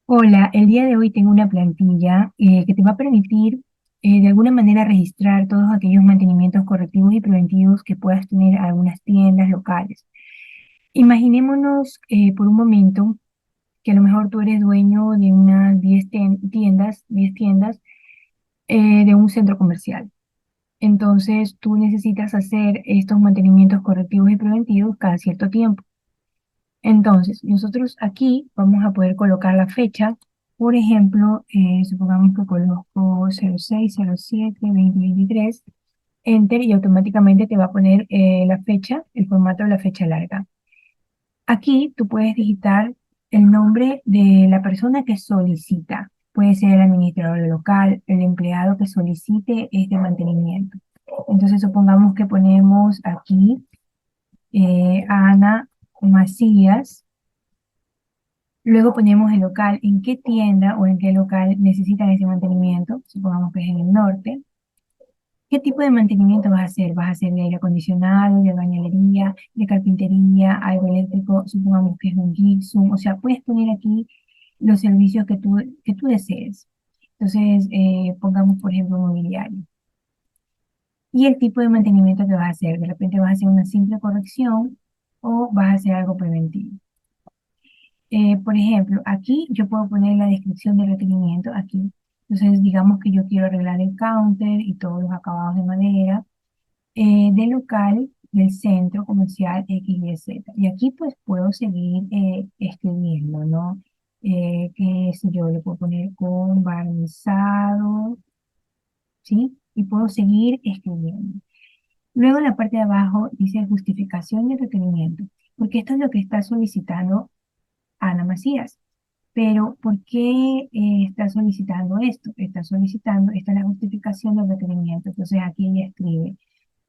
Hola, el día de hoy tengo una plantilla que te va a permitir de alguna manera registrar todos aquellos mantenimientos correctivos y preventivos que puedas tener a algunas tiendas locales. Imaginémonos por un momento que a lo mejor tú eres dueño de unas 10 tiendas de un centro comercial. Entonces tú necesitas hacer estos mantenimientos correctivos y preventivos cada cierto tiempo. Entonces, nosotros aquí vamos a poder colocar la fecha. Por ejemplo, supongamos que coloco 06/07/2023, Enter y automáticamente te va a poner la fecha, el formato de la fecha larga. Aquí tú puedes digitar el nombre de la persona que solicita. Puede ser el administrador local, el empleado que solicite este mantenimiento. Entonces, supongamos que ponemos aquí a Ana Macías. Luego ponemos el local, en qué tienda o en qué local necesitan ese mantenimiento. Supongamos que es en el norte. ¿Qué tipo de mantenimiento vas a hacer? ¿Vas a hacer de aire acondicionado, de bañalería, de carpintería, algo eléctrico? Supongamos que es un gypsum. O sea, puedes poner aquí los servicios que tú desees. Entonces, pongamos, por ejemplo, mobiliario. Y el tipo de mantenimiento que vas a hacer. De repente vas a hacer una simple corrección o vas a hacer algo preventivo. Por ejemplo, aquí yo puedo poner la descripción del requerimiento aquí. Entonces, digamos que yo quiero arreglar el counter y todos los acabados de madera del local del centro comercial X, Y, Z. Y aquí pues puedo seguir escribiendo, ¿no? Que si yo le puedo poner con barnizado, ¿sí? Y puedo seguir escribiendo. Luego en la parte de abajo dice justificación del requerimiento, porque esto es lo que está solicitando Ana Macías. Pero, ¿por qué está solicitando esto? Está solicitando, esta es la justificación del requerimiento. Entonces aquí ella escribe,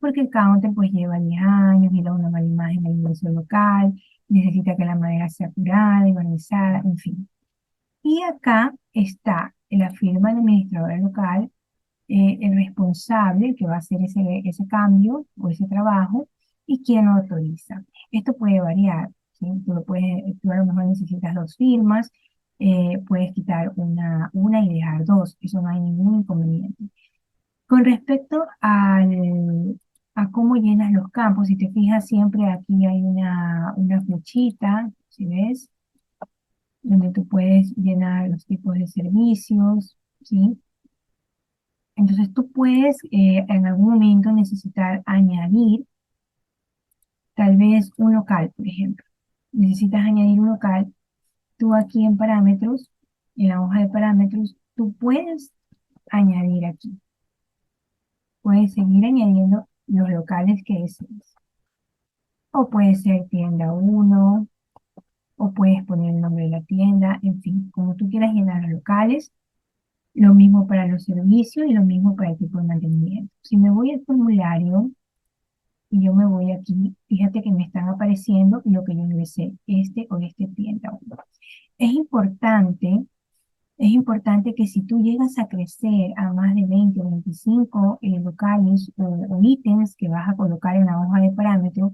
porque el counter pues lleva 10 años y da una mala imagen al ingreso local, necesita que la madera sea curada y barnizada, en fin. Y acá está la firma del administrador local, el responsable que va a hacer ese cambio o ese trabajo y quién lo autoriza. Esto puede variar, ¿sí? Tú a lo mejor necesitas dos firmas, puedes quitar una y dejar dos, eso no hay ningún inconveniente. Con respecto a cómo llenas los campos, si te fijas siempre aquí hay una flechita, ¿sí ves? Donde tú puedes llenar los tipos de servicios, ¿sí? Entonces tú puedes en algún momento necesitar añadir tal vez un local, por ejemplo. Necesitas añadir un local. Tú aquí en parámetros, en la hoja de parámetros, tú puedes añadir aquí. Puedes seguir añadiendo los locales que desees. O puede ser tienda uno, o puedes poner el nombre de la tienda, en fin, como tú quieras llenar los locales. Lo mismo para los servicios y lo mismo para el tipo de mantenimiento. Si me voy al formulario, y yo me voy aquí, fíjate que me están apareciendo lo que yo ingresé, este o este tienda. Es importante, es importante que si tú llegas a crecer a más de 20 o 25 locales o ítems que vas a colocar en la hoja de parámetros,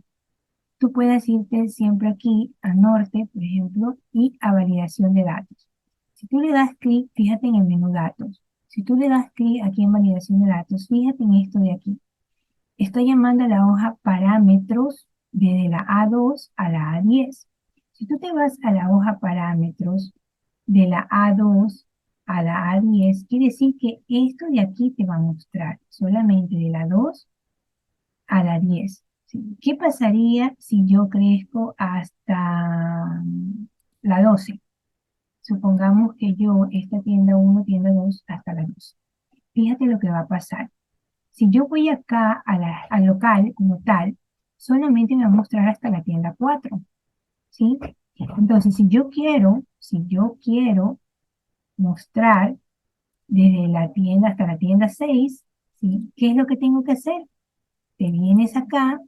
tú puedes irte siempre aquí a norte, por ejemplo, y a validación de datos. Si tú le das clic, fíjate en el menú datos. Si tú le das clic aquí en validación de datos, fíjate en esto de aquí. Estoy llamando a la hoja parámetros desde la A2 a la A10. Si tú te vas a la hoja parámetros de la A2 a la A10, quiere decir que esto de aquí te va a mostrar solamente de la 2 a la 10. ¿Sí? ¿Qué pasaría si yo crezco hasta la 12? Supongamos que yo, esta tienda uno, tienda 2 hasta la 12. Fíjate lo que va a pasar. Si yo voy acá al local como tal, solamente me va a mostrar hasta la tienda 4, ¿sí? Entonces, si yo quiero mostrar desde la tienda hasta la tienda 6, ¿sí? ¿Qué es lo que tengo que hacer? Te vienes acá,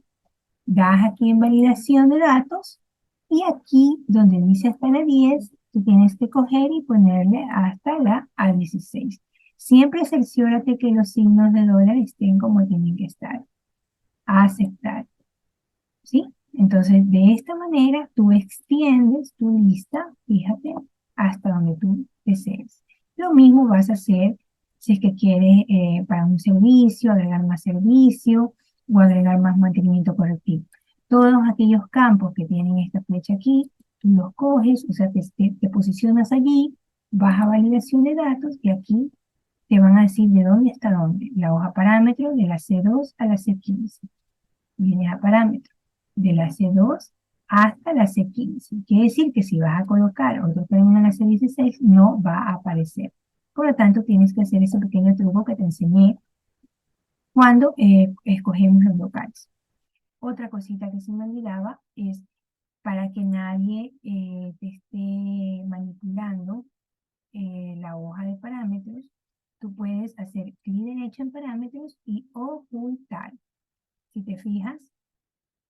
das aquí en validación de datos y aquí donde dice hasta la 10, tú tienes que coger y ponerle hasta la A16. Siempre cerciórate que los signos de dólar estén como tienen que estar. A aceptar, ¿sí? Entonces, de esta manera tú extiendes tu lista, fíjate, hasta donde tú desees. Lo mismo vas a hacer si es que quieres para un servicio, agregar más servicio o agregar más mantenimiento correctivo. Todos aquellos campos que tienen esta flecha aquí, tú los coges, o sea, te posicionas allí, vas a validación de datos y aquí te van a decir de dónde está dónde. La hoja parámetro de la C2 a la C15. Vienes a parámetro de la C2 hasta la C15. Quiere decir que si vas a colocar otro término en la C16, no va a aparecer. Por lo tanto, tienes que hacer ese pequeño truco que te enseñé cuando escogemos los locales. Otra cosita que se me olvidaba es para que nadie te esté manipulando la hoja de parámetros, tú puedes hacer clic derecho en parámetros y ocultar. Si te fijas,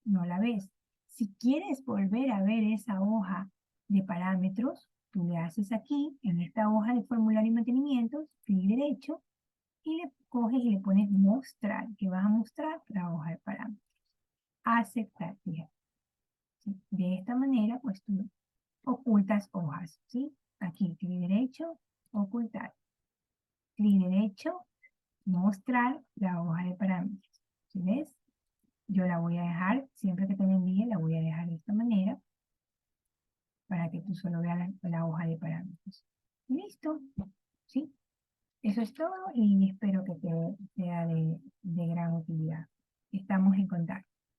no la ves. Si quieres volver a ver esa hoja de parámetros, tú le haces aquí, en esta hoja de formulario y mantenimientos, clic derecho, y le coges y le pones mostrar, que vas a mostrar la hoja de parámetros. Aceptar, fíjate. ¿Sí? De esta manera, pues tú ocultas hojas, ¿sí? Aquí, clic derecho, ocultar. Clic derecho, mostrar la hoja de parámetros. ¿Sí ves? Yo la voy a dejar, siempre que te la envíe, la voy a dejar de esta manera para que tú solo veas la hoja de parámetros. Listo, ¿sí? Eso es todo y espero que te sea de gran utilidad. Estamos en contacto.